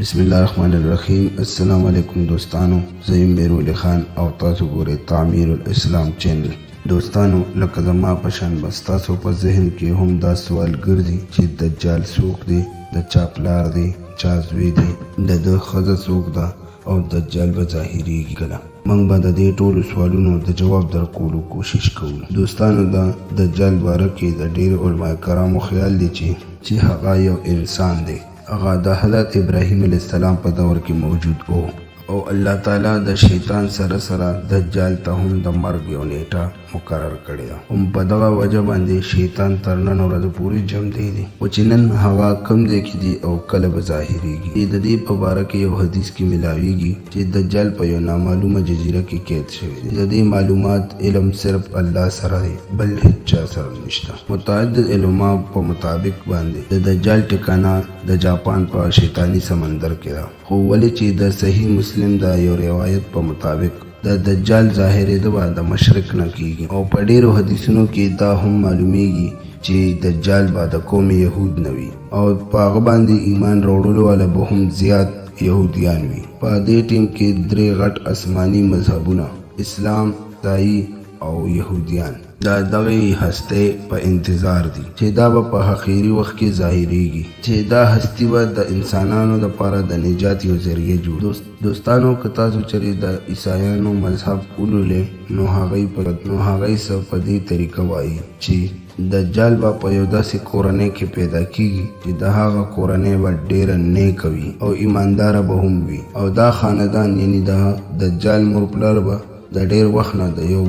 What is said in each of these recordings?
بسم الله الرحمن الرحیم. السلام علیکم دوستانو، زه یم میرولي خان او تاسو ګورئ تعمیر الاسلام چینل. دوستانو، لکه زما په شان بس تاسو په ذهن کې هم دا سوال ګرځي چې دجال څوک دی، د چا پلار دی، چا زوی دی، د ده ښځه څوک ده او دجال به ظاهریږي کله. موږ به د دې ټولو سوالونو د جواب درکولو کوشش کوو. دوستانو، د دجال باره کې د ډېرو علما کرامو خیال دی چې هغه یو انسان دی. هغه د حضرت ابراهیم علیه السلام په دور کې موجود و او الله تعالی د شیطان سره دجال ته هم د مرګ یو نیټه مقرر کړې. هم په دغه وجه باندې شیطان تر نن ورځې پورې جمدی دی او چې نن هغه کم ځای کې دی او کله به ظاهریږي. د دې په باره کې یو حدیث کې ملاویږي چې دجال په یو نامعلومه جزیره کې قید شوی دی. د دې معلومات علم صرف الله سره دی، بل هیڅ چا سره نشته. متعدد علما په مطابق باندې د دجال ټکانه د جاپان په شیطانی سمندر کې ده. خو ولې چې د صحیح مسلم دا یو روایت په مطابق د دجال ظاهرېدو به د مشرق نه کیږي او په ډېرو حدیثونو کې دا هم معلومیږي چې دجال به د قوم یهود نه وي او په هغه باندې ایمان راوړلو والا به هم زیات یهودیان وي. په دې ټیم کې درې غټ آسماني مذهبونه، اسلام، عیسائی او یهودیان، دا دغه هسته په انتظار دي چې دا به په اخیری وخت کې ظاهریږي، چې دا هستی به د انسانانو لپاره د نجات یو ذریعہ جوړ. دوستانو، که تاسو چېرې د عیسایانو مذهب ولولئ نو هغوی څه په دې طریقه وایي چې دجال به په یو داسې کورنۍ کې پیدا کیږي چې د هغه کورنۍ به ډېره نیک وي او ایمانداره به هم وي او دا خاندان یعنی د دجال مور پلار به د ډېر وخت نه د یو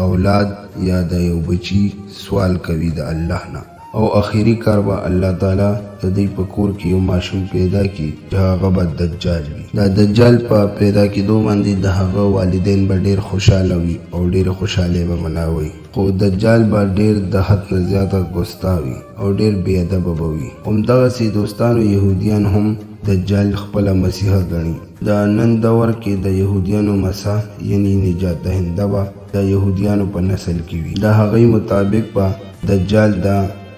اولاد یا د یو بچی سوال کوي د الله نه او اخیری کار به الله تعالی د دوی په کور کې یو ماشوم پیدا کړي چې هغه به دجال وي. دا دجال په پیدا کېدو باندې د هغه والدین به ډېر خوشحاله وي او ډېر خوشحالي به مناوي، خو دجال به ډېر د حد نه زیاته ګستا وي او ډېر بې ادبه به وي. همدغسې دوستانو، یهودیان هم دجال خپله مسیحه ګڼي. د نن دور کې د یهودیانو مسیح یعنی نجات دهنده به د یهودیانو په نسل کې وي. د هغوی مطابق به دجال د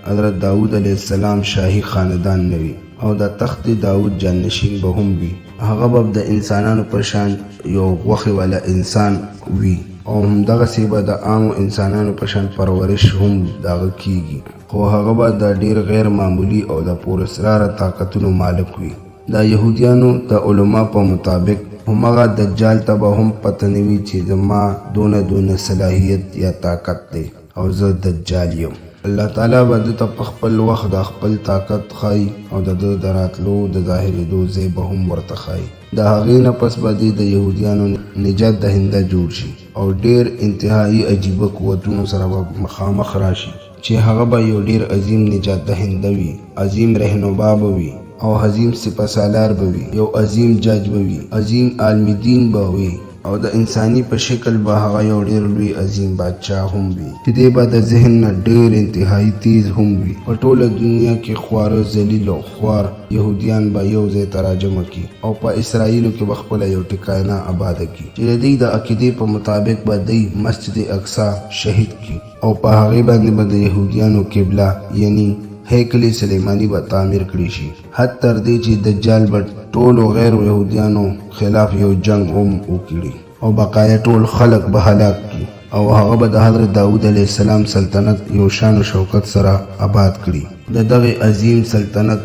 حضرت داود علیه السلام شاهي خاندان نه وي او د تخت داود جانشین به هم وي. هغه به د انسانانو په شان یو غوښې والا انسان وي او همدغسې به د عامو انسانانو په شان پرورش هم د هغه کیږي، خو هغه به د ډېر غیر معمولي او د پراسراره طاقتونو مالک وي. د یهودیانو د علما په مطابق همغه دجال ته به هم پته نه وي چې زما دونه صلاحیت یا طاقت دی او زه دجال یم. الله تعالی به ده ته په خپل وخت د خپل طاقت ښایي او د ده د راتلو د ظاهرېدو ځای به هم ورته ښایي. د هغې نه پس به د یهودیانو نجات دهنده جوړ شي او ډېر انتهایی عجیبه قوتونو سره به مخامخ راشي چې هغه به یو ډېر عظیم نجات دهنده وي، عظیم رهنما به وي او عظیم سپهسالار به وي، یو عظیم جج به وي، عظیم عالم دین به وي او د انساني په شکل به هغه یو ډېر لوی عظیم بادشاه هم وي چې دی به د ذهن نه ډېر انتهایی تیز هم وي. په ټوله دنیا کې خواره ذلیل او خوار یهودیان به یو ځای ته راجمع کړي او په اسرائیلو کې به خپله یو ټکانه آباده کړي چې د دوی د عقیدې په مطابق به دوی مسجد اقصی شهید کړي او په هغې باندې به د یهودیانو قبله یعنی هیکل سلیمانی به تعمیر کړی شي، حد تر دې چې دجال به ټولو غیر یهودیانو خلاف یو جنگ هم وکړي او بقایا ټول خلق به هلاک کړي او هغه به د حضرت داود علیه السلام سلطنت یو شان و شوکت سره آباد کړي. د دغه عظیم سلطنت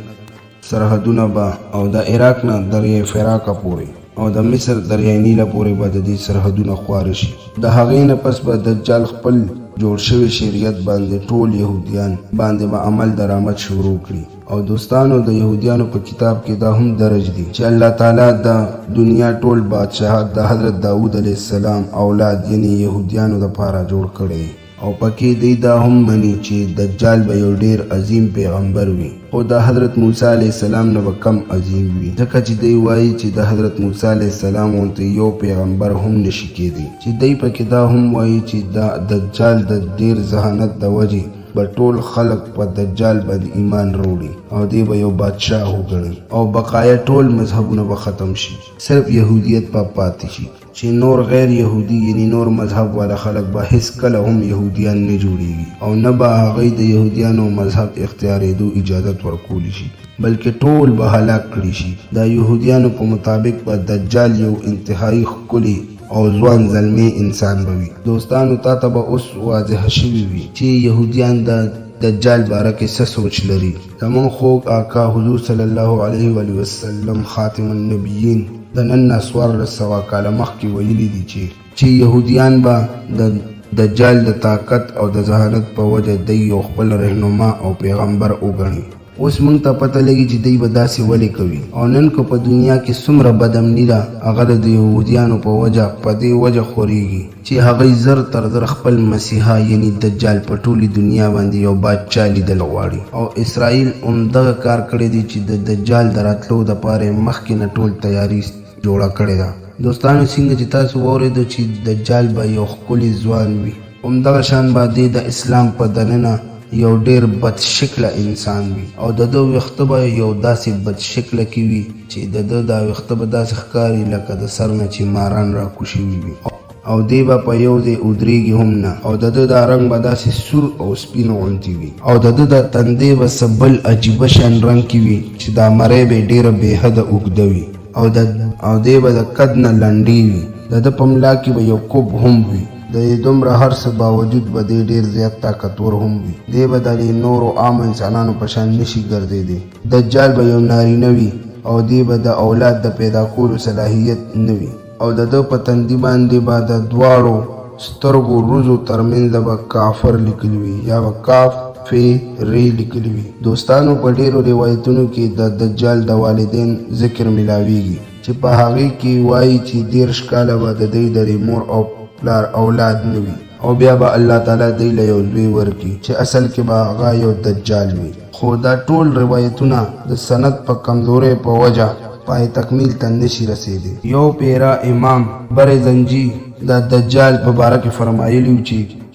سرحدونه به او د عراق نه دریای فراقه پورې او د مصر دریای نیله پورې به د دې سرحدونه خواره شي. د هغې نه پس به دجال خپل جوړ شوی شریعت باندې ټول یهودیان باندې به عمل درآمد شروع کړي. او دوستانو، د یهودیانو په کتاب کې دا هم درج دي چې الله تعالی د دنیا ټول بادشاهات د حضرت داود علیه السلام اولاد یعنی یهودیانو دپاره جوړ کړی او پکې دی دا هم مني چې دجال به یو ډېر عظیم پیغمبر وي، خو د حضرت موسی علیه السلام نه به کم عظیم وي، ځکه چې دی وایي چې د حضرت موسی علیه السلام غوندې یو پیغمبر هم نشي کېدی. چې دی پکې دا هم وایي چې دا دجال د ډېر ذهانت د وجې به ټول خلق په دجال باندې ایمان وروړي او دی به یو بادشاه وګڼي او بقایا ټول مذهبونه به ختم شي، صرف یهودیت به پاتې شي چې نور غیر یهودي یعنی نور مذهب والا خلق به هیڅ کله هم یهودیان نه جوړیږي او نه به هغوی د یهودیانو مذهب اختیارېدو اجازت ورکولی شي، بلکې ټول به هلاک کړي شي. د یهودیانو په مطابق به دجال یو انتهایی ښکلی او ځوان زلمی انسان به وي. دوستانو تا ته به اوس واضح شوي وي چې یهودیان د دجال باره کې څه سوچ لري. زموږ خوږ آقا حضور صلی الله علیه و وسلم خاتم النبیین د نن 1400 کاله مخکې ویلي دي چې یهودیان به د دجال د طاقت او د ذهانت په وجه دی یو خپل رهنما او پیغمبر وګڼي. اوس موږ ته پته لګي چې دی به داسې ولې کوي او نن که په دنیا کې څومره بدامني ده هغه د یهودیانو په وجه په دې وجه خورېږي چې هغوی زر تر زر خپل مسیحا یعنی دجال په ټولې دنیا باندې یو بادشاه لیدل غواړي او اسرائیل همدغه کار کړی دی چې د دجال د راتلو دپاره مخکې نه ټول تیاري جوړه کړې ده. دوستانو څنګه چې تاسو واورېدو چې دجال به یو ښکلی ځوان وي، همدغه شان به دی د اسلام په دننه یو ډیر بد شکله انسان وي او د ده ویښته به یو داسې بد شکله کې وي چې د ده دا ویښته به داسې ښکاري لکه د سر نه چې ماران راکوز شوي وي او دی به په یو ځای ودرېږي هم نه او د ده دا رنګ به داسې سور او سپین غوندې وي او د ده د تندې به څه بل عجیبه شان رنګ کې وي چې دا مرۍ به یې ډېره بېحده اوږده وي او دی به د قد نه لنډې وي. د ده په ملا کې به یو کوب هم وي. د دومره هر څه باوجود به دی ډېر زیات طاقتور هم وي. دی به د نورو عام انسانانو په شان نشي ګرځېدی. دجال به یو نارینه وي او دی به د اولاد د پیدا کولو صلاحیت نه وي او د ده په تندي باندې به د دواړو سترګو روزو ترمنځ به کافر لیکلي وي یا به کاف فی ری لیکلي وي. دوستانو په ډېرو روایتونو کې د دجال د والدین ذکر ملاویږي چې په هغې کې وایي چې 13 کاله به د دی د مور او پلار اولاد نه وي او بیا به الله تعالی دی له یو زوی ورکړي چې اصل کې به هغه یو دجال وي. خو دا ټول روایتونه د سند په کمزورۍ په وجه پای تکمیل ته نشي رسېدی. یو پیرا امام برزنجي د دجال په باره کې فرمایلی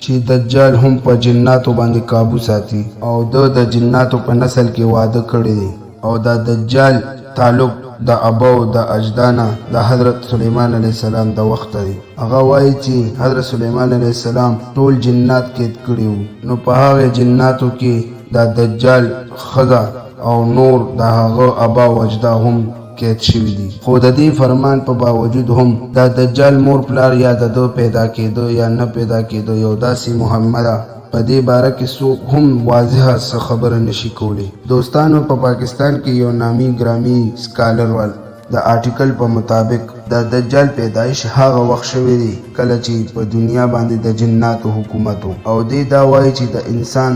چې دجال هم په جناتو باندې قابو ساتي او د جناتو په نسل کې واده کړی دی او د دجال تعلق د ابو د اجدانه د حضرت سلیمان علیه السلام د وخت دی. هغه وایي چې حضرت سلیمان علیه السلام ټول جنات قید کړي وو نو په هغه جناتو کې د دجال ښځه او نور د هغه ابا او اجدا هم قید شوي دي. خو د دې فرمان په باوجود هم د دجال مور پلار یا د ده پیدا کېدو یا نه پیدا کېدو یو داسې محمده په دې باره کې څوک هم واضحه څه خبره نشي کولی. دوستانو په پاکستان کې یو نامي ګرامي سکالر ول د آرټیکل په مطابق د دجال پیدایش هغه وخت شوی دی کله چې په دنیا باندې د جناتو حکومت او دی دا وایي چې د انسان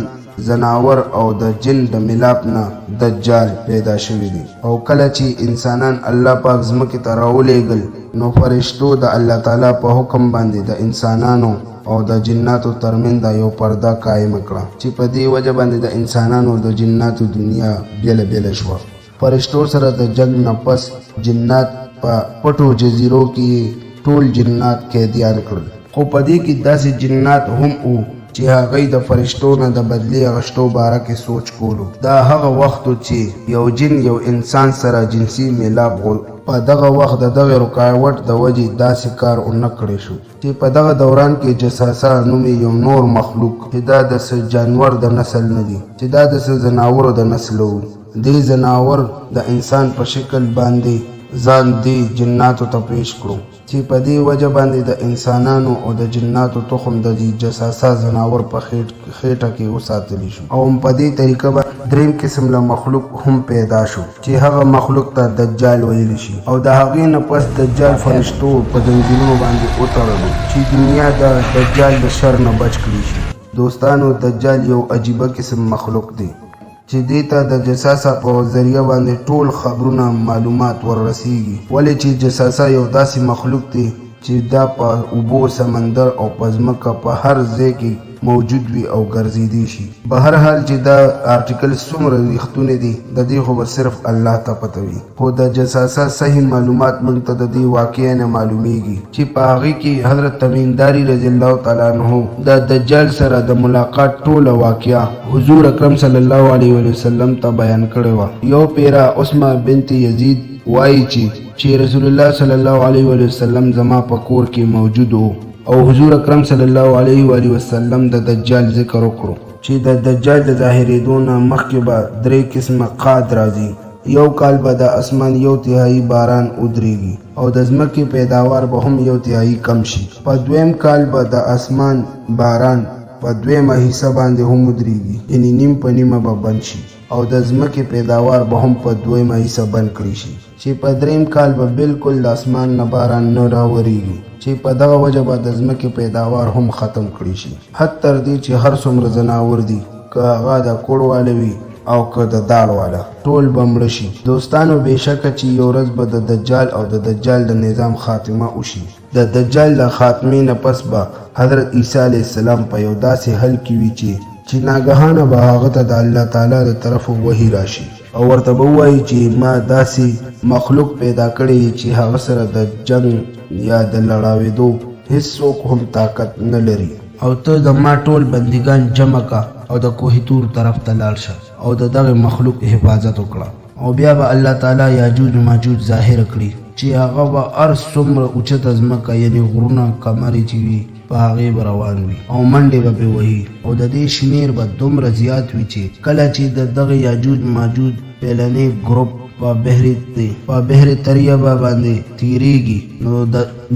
زناور او د جن د ملاپ نه دجال پیدا شوی دی او کله چې انسانان الله پاک ځمکې ته راولېږل نو فرشتو د الله تعالی په حکم باندې د انسانانو او د جناتو ترمنځ دا یو پرده قائم کړه چې په دې وجه باندې د انسانانو او د جناتو دنیا بیله بیله شوه. فرشتو سره د جنگ نه پس جنات په پټو جزیرو کې ټول جنات قیدیان کړل. خو په دې کې داسې جنات هم وو چې هغوی د فرشتو نه د بدلې اخیستو باره کې سوچ کولو. دا هغه وخت چې یو جن یو انسان سره جنسي میلاپ په دغه وخت د دغه رکاوټ د وجې داسې کار ونه کړی شو چې په دغه دوران کې جساسه نومې یو نور مخلوق چې دا د څه جانور د نسل نه دی چې دا د څه ځناورو د نسل و. دې ځناور د انسان په شکل باندې ځان دې جناتو ته پیش کړو چې په دې وجه باندې د انسانانو او د جناتو تخم د دې جساسه ځناور په خېټه کې وساتلی شو او په دې طریقه به دریم قسم له مخلوق هم پیدا شو چې هغه مخلوق ته دجال ویلی شي او د هغې نه پس دجال فرشتو په ځنځیرونو باندې وتړلو چې دنیا د دجال د شر نه بچ کړي شي. دوستانو دجال یو عجیبه قسم مخلوق دی چې دې ته د جساسه په ذریعه باندې ټول خبرونه معلومات وررسیږي ولې چې جساسه یو داسې مخلوق دی چې دا په اوبو سمندر او په ځمکه په هر ځای کې موجود وي او ګرځېدی شي. بهر حال چې دا آرټیکل څومره ریښتونی دی د دې خو به صرف الله ته پته وي، خو د جساسه صحیح معلومات موږ ته د دې واقعې نه معلومیږي چې په هغې کې حضرت تمیمداري رضی الله تعالی عنه د دجال سره د ملاقات ټوله واقعه حضور اکرم صلی الله علیه وسلم ته بیان کړې وه. یو پیره عصمه بنت یزید وایي چې رسول الله صلی الله علیه وسلم زما په کور کې موجود و او حضور اکرم صلی الله علیه وسلم د دجال ذکر وکړو چې د دجال د ظاهرېدو نه مخکې به 3 قسمه قاد راځي. یو کال به د اسمان 1/3 باران ودرېږي او د ځمکې پیداوار به هم 1/3 کم شي. په 2م کال به د اسمان باران په 2مه حصه باندې هم ودرېږي، یعنې نیم په نیمه به بند شي او د ځمکې پیداوار به هم په 2مه حصه بند کړی شي چې په 3م کال به بالکل د اسمان نه باران نه راورېږي چې په دغه وجه به د ځمکې پیداوار هم ختم کړی شي، حد تر دې چې هر څومره ځناور دي که هغه د کوړ واله وي او که د داړ والا ټول به مړه شي. دوستانو بېشکه چې یو ورځ به د دجال او د دجال د نظام خاتمه وشي. د دجال د خاتمې نه پس به حضرت عیسی علیه السلام په یو داسې حل کې وي چې ناګهانه به هغه ته د الله تعالی د طرفه وحی راشي او ورته به ووایي چې ما داسې مخلوق پیدا کړی چې هغه سره د جنگ یا د لړاوېدو هیڅوک هم طاقت نه لري او ته د ما ټول بندگان جمع کا او د کوه طور طرف ته لاړ شه او د دغه مخلوق حفاظت وکړه او بیا به الله تعالی یاجوج ماجوج ظاهر کړي چې هغه به هر څومره اوچته ځمکه یعنې غرونه کمرې چې وي په هغې به روان وي او منډې به پرې وهي او د دې شمیر به دومره زیات وي چې کله چې د دغه یاجوج ماجوج پیلنی ګروپ په بحر طریبه باندې تیریږي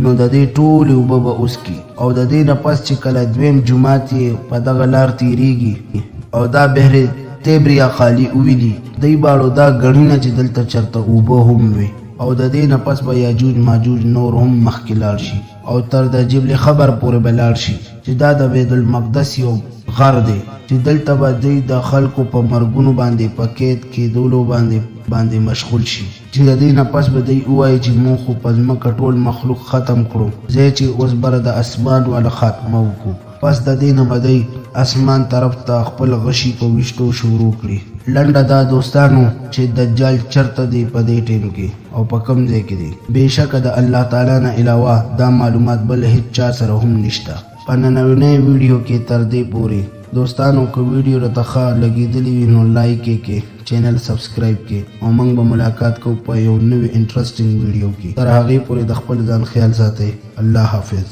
نو د دې ټولې اوبه به وڅکي او د دې نه پس چې کله 2م جومات یې په دغه لار تیریږي او دا بحر تیبریا خالی وویني دی باړو دا ګڼي نه چې دلته چېرته اوبه هم وي او د دې نه پس به یاجوج ماجوج نور هم مخکې لاړ شي او تر د جبل خبر پورې به لاړ شي چې دا د بیت المقدس یو غر دی چې دلته به دوی د خلکو په مرګونو باندې په قید کېدلو باندې مشغول شي چې د دې نه پس به دوی ووایي چې موږ خو په ځمکه ټول مخلوق ختم کړو ځای چې اوس بره د اسمان والا خاتمه وکړو. پس د دې نه به دوی اسمان طرف ته خپل غشي په ویشتو شروع کړي. لنډه دا دوستانو چې دجال چرته دی په دې ټیم کې او په کوم ځای کې دی. بېشکه د الله تعالی نه علاوه دا معلومات بل هیڅ چا سره هم نشته. په نننۍ ویډیو کې تر دې پورې دوستانو که ویډیو راته ښه لګېدلې وي نو لایک یې کړئ، چینل سبسکرایب کړئ او موږ به ملاقات کوو په یو نوي انټرسټینګ ویډیو کې. تر هغې پورې د خپل ځان خیال ساتئ. الله حافظ.